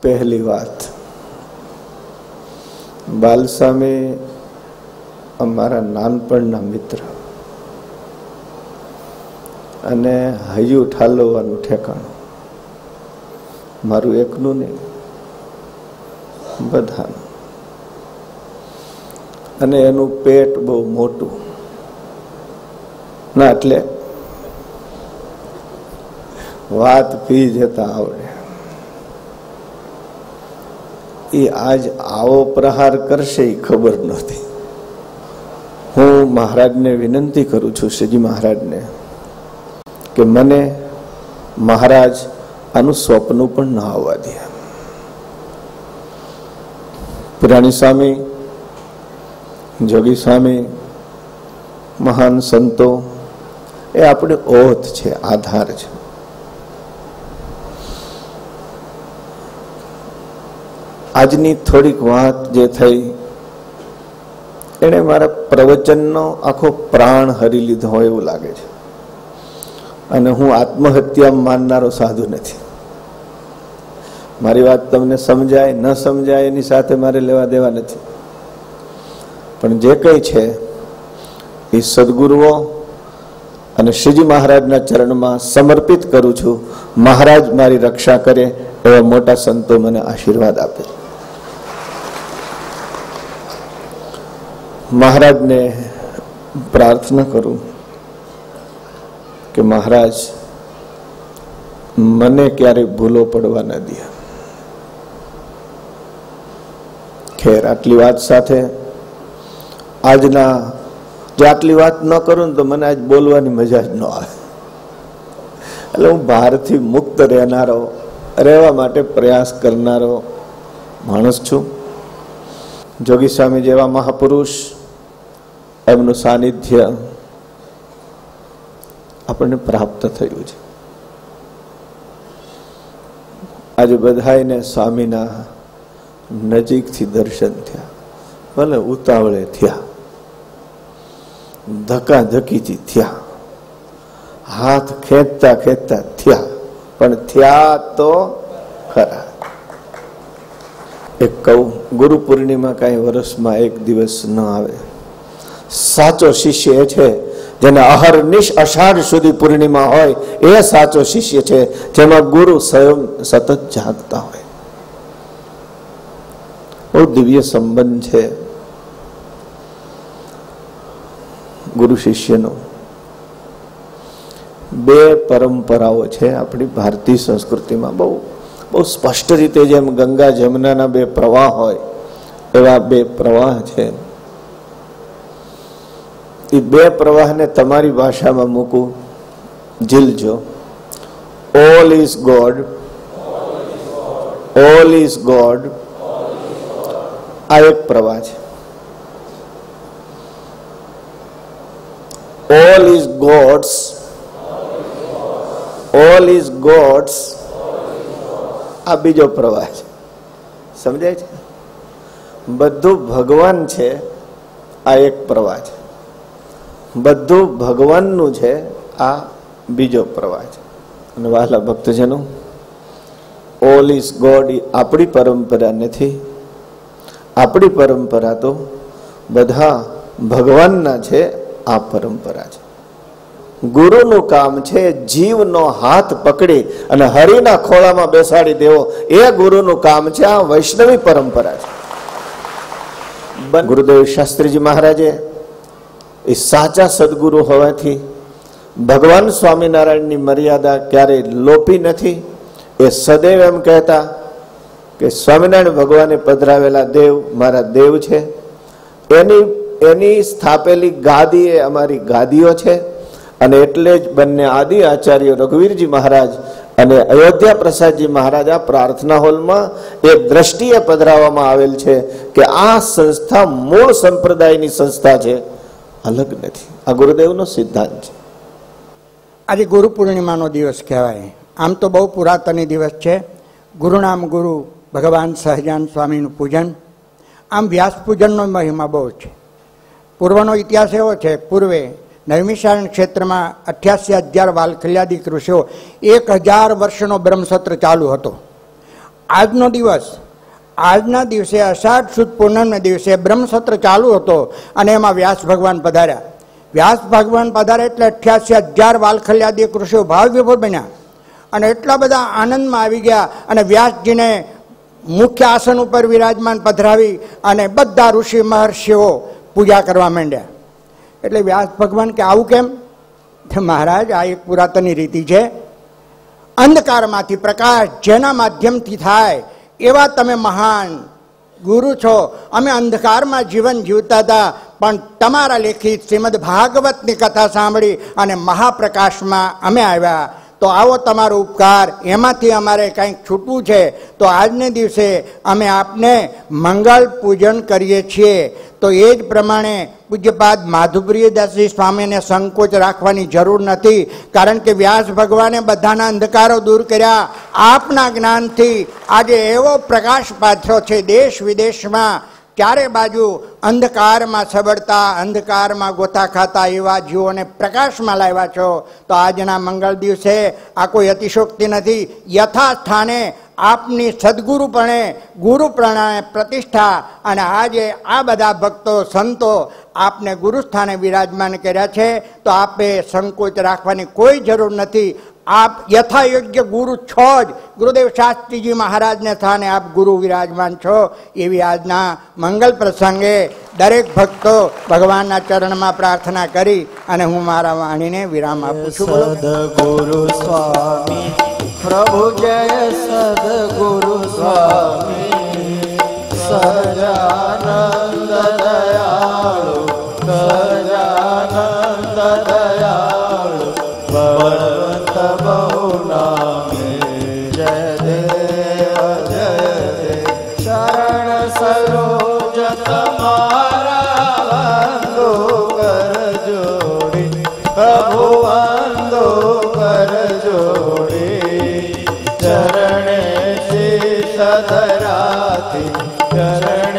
પહેલી વાત, બાલસ્વામી અમારા નાનપણના મિત્ર અને હૈયું ઠાલવવાનું ઠેકાણું. મારું એકનું નહીં, બધાનું. અને એનું પેટ બહુ મોટું ના, એટલે વાત પી જતા આવડે. એ આજ આવો પ્રહાર કરશે એ ખબર નહોતી. હું મહારાજને વિનંતી કરું છું, શ્રીજી મહારાજને, કે મને મહારાજ આનું સ્વપ્ન પણ ના આવવા દે. પુરાણી સ્વામી, જોગી સ્વામી, મહાન સંતો એ આપણી ઓથ છે, આધાર છે. આજની થોડીક વાત જે થઈ એને મારા પ્રવચનનો આખો પ્રાણ હરી લીધો હોય એવું લાગે છે. અને હું આત્મહત્યા માનનારો સાધુ નથી. મારી વાત તમને સમજાય ન સમજાય એની સાથે મારે લેવા દેવા નથી. પણ જે કંઈ છે એ સદગુરુઓ અને શ્રીજી મહારાજના ચરણમાં સમર્પિત કરું છું. મહારાજ મારી રક્ષા કરે એવા મોટા સંતો મને આશીર્વાદ આપે. મહારાજને પ્રાર્થના કરું કે મહારાજ મને ક્યારેય ભૂલો પડવા ન દે. ખેર, આટલી વાત સાથે આજના જો આટલી વાત ન કરું ને તો મને આજ બોલવાની મજા જ ન આવે. એટલે હું બહારથી મુક્ત રહેવા માટે પ્રયાસ કરનારો માણસ છું. જોગી સ્વામી જેવા મહાપુરુષ, એમનું સાનિધ્ય આપણને પ્રાપ્ત થયું છે. આજે બધાને સ્વામીના નજીકથી દર્શન થયા, ભલે ઉતાવળે થયા, ધકાધકીથી થયા, હાથ ખેંચતા ખેંચતા થયા, પણ થયા તો ખરા. એક કહું, ગુરુ પૂર્ણિમા કાંઈ વર્ષમાં એક દિવસ ન આવે. સાચો શિષ્ય એ છે જેને અહર્નિશ અષાઢ સુધી પૂર્ણિમા હોય, એ સાચો શિષ્ય છે જેમાં ગુરુ સ્વયં સતત જાગતા હોય. બહુ દિવ્ય સંબંધ છે ગુરુ શિષ્યનો. બે પરંપરાઓ છે આપણી ભારતીય સંસ્કૃતિમાં. બહુ સ્પષ્ટ રીતે જેમ ગંગા જમનાના બે પ્રવાહ હોય એવા બે પ્રવાહ છે. એ બે પ્રવાહને તમારી ભાષામાં મૂકું, ઝીલજો. All is God, all is God, આ એક પ્રવાહ છે. All is gods, all is gods, આ બીજો પ્રવાહ છે. સમજાય છે? બધું ભગવાન છે, આ એક પ્રવાહ છે. બધું ભગવાનનું છે, આ બીજો પ્રવાહ છે. અને વહાલા ભક્તજનો, ઓલ ઇઝ ગોડ આપણી પરંપરા નથી. આપણી પરંપરા તો બધા ભગવાનના છે, આ પરંપરા છે. ગુરુનું કામ છે જીવનો હાથ પકડી અને હરિના ખોળામાં બેસાડી દેવો, એ ગુરુનું કામ છે. આ વૈષ્ણવી પરંપરા છે. ગુરુદેવ શાસ્ત્રીજી મહારાજે એ સાચા સદગુરુ હોવાથી ભગવાન સ્વામિનારાયણની મર્યાદા ક્યારેય લોપી નથી. એ સદૈવ એમ કહેતા કે સ્વામિનારાયણ ભગવાને પધરાવેલા દેવ મારા દેવ છે. એની સ્થાપેલી ગાદી એ અમારી ગાદીઓ છે. અને એટલે જ બંને આદિ આચાર્ય રઘુવીરજી મહારાજ અને અયોધ્યા પ્રસાદજી મહારાજ આ પ્રાર્થના હોલમાં એ દ્રષ્ટિએ પધરાવવામાં આવેલ છે કે આ સંસ્થા મૂળ સંપ્રદાયની સંસ્થા છે, અલગ નથી. આ ગુરુદેવનો સિદ્ધાંત છે. આજે ગુરુ પૂર્ણિમાનો દિવસ કહેવાય. આમ તો બહુ પુરાતની દિવસ છે. ગુરુનામ ગુરુ ભગવાન સહજાન સ્વામીનું પૂજન. આમ વ્યાસ પૂજનનો મહિમા બહુ છે. પૂર્વનો ઇતિહાસ એવો છે, પૂર્વે નૈમિષારણ્ય ક્ષેત્રમાં 88,000 વાલખલ્યાદિક ઋષિઓ, 1,000 વર્ષનો બ્રહ્મસત્ર ચાલુ હતો. આજનો દિવસ, આજના દિવસે અષાઢ સુદ પૂનમના દિવસે બ્રહ્મસત્ર ચાલુ હતો અને એમાં વ્યાસ ભગવાન પધાર્યા. વ્યાસ ભગવાન પધાર્યા એટલે 88,000 વાલખલ્યાદી ઋષિઓ ભાવ વિભોર બન્યા અને એટલા બધા આનંદમાં આવી ગયા અને વ્યાસજીને મુખ્ય આસન ઉપર વિરાજમાન પધરાવી અને બધા ઋષિ મહર્ષિઓ પૂજા કરવા માંડ્યા. એટલે વ્યાસ ભગવાન કે આવું કેમ? મહારાજ, આ એક પુરાતનની રીતિ છે. અંધકારમાંથી પ્રકાશ જેના માધ્યમથી થાય એવા તમે મહાન ગુરુ છો. અમે અંધકારમાં જીવન જીવતા હતા, પણ તમારા લેખિત શ્રીમદ ભાગવતની કથા સાંભળી અને મહાપ્રકાશમાં અમે આવ્યા. તો આવો તમારો ઉપકાર, એમાંથી અમારે કંઈક છૂટવું છે. તો આજને દિવસે અમે આપને મંગળ પૂજન કરીએ છીએ. તો એ જ પ્રમાણે પૂજ્યપાદ માધુપ્રિયદાસજી સ્વામીને સંકોચ રાખવાની જરૂર નથી, કારણ કે વ્યાસ ભગવાને બધાના અંધકારો દૂર કર્યા. આપના જ્ઞાનથી આજે એવો પ્રકાશ પાથર્યો છે દેશ વિદેશમાં. ચારે બાજુ અંધકારમાં સબડતા, અંધકારમાં ગોતા ખાતા એવા જીવોને પ્રકાશમાં લાવ્યા છો. તો આજના મંગળ દિવસે આ કોઈ અતિશોક્તિ નથી. યથાસ્થાને આપની સદગુરુપણે ગુરુપ્રણાને પ્રતિષ્ઠા અને આજે આ બધા ભક્તો સંતો આપને ગુરુસ્થાને વિરાજમાન કર્યા છે. તો આપે સંકોચ રાખવાની કોઈ જરૂર નથી. આપ યથાયોગ્ય ગુરુ છો જ. ગુરુદેવ શાસ્ત્રીજી મહારાજને સ્થાને આપ ગુરુ વિરાજમાન છો. એવી આજના મંગલ પ્રસંગે દરેક ભક્તો ભગવાનના ચરણમાં પ્રાર્થના કરી અને હું મારા વાણીને વિરામ આપું છું. સદગુરુ સ્વામી પ્રભુ જય સદગુરુ સ્વામી સહજાનંદ દયાળુ સહજાનંદ દયાળુ બળવંત બહુ નામે જય દેવ જય દેવ શરણ સરોજ તમારા વંદો કર જોડી પ્રભુ વંદો કર જોડી ચરણે શીશ ધરાતી ચરણે